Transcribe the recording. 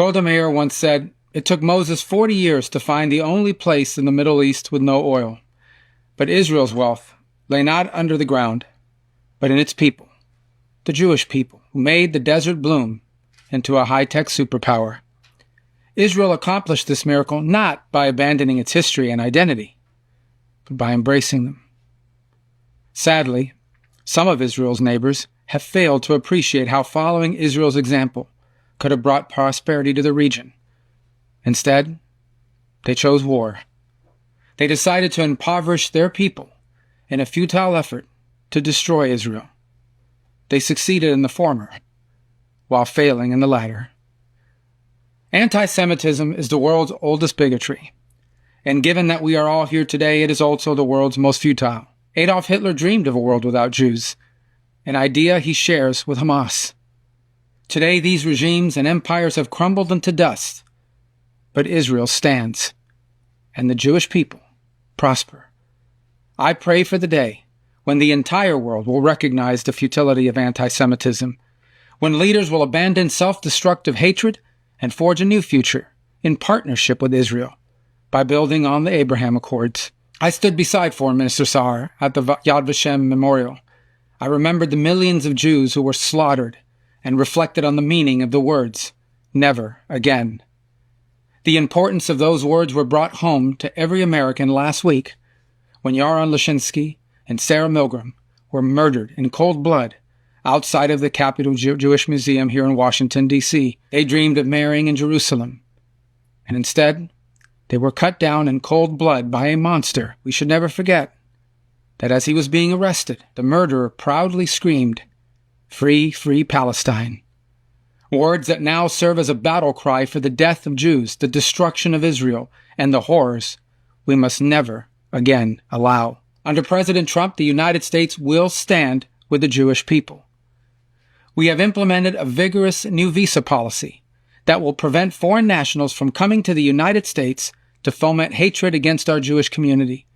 Golda Meir once said, "It took Moses 40 years to find the only place in the Middle East with no oil. But Israel's wealth lay not under the ground, but in its people, the Jewish people, who made the desert bloom into a high-tech superpower." Israel accomplished this miracle not by abandoning its history and identity, but by embracing them. Sadly, some of Israel's neighbors have failed to appreciate how following Israel's example could have brought prosperity to the region. Instead, they chose war. They decided to impoverish their people in a futile effort to destroy Israel. They succeeded in the former, while failing in the latter. Anti-Semitism is the world's oldest bigotry, and given that we are all here today, it is also the world's most futile. Adolf Hitler dreamed of a world without Jews, an idea he shares with Hamas. Today, these regimes and empires have crumbled into dust, but Israel stands, and the Jewish people prosper. I pray for the day when the entire world will recognize the futility of anti-Semitism, when leaders will abandon self-destructive hatred and forge a new future in partnership with Israel by building on the Abraham Accords. I stood beside Foreign Minister Saar at the Yad Vashem Memorial. I remembered the millions of Jews who were slaughtered and reflected on the meaning of the words, "never again." The importance of those words were brought home to every American last week when Yaron Lashinsky and Sarah Milgram were murdered in cold blood outside of the Capitol Jewish Museum here in Washington, D.C. They dreamed of marrying in Jerusalem, and instead, they were cut down in cold blood by a monster. We should never forget that as he was being arrested, the murderer proudly screamed, "Free, free Palestine." Words that now serve as a battle cry for the death of Jews, the destruction of Israel, and the horrors we must never again allow. Under President Trump, the United States will stand with the Jewish people. We have implemented a vigorous new visa policy that will prevent foreign nationals from coming to the United States to foment hatred against our Jewish community.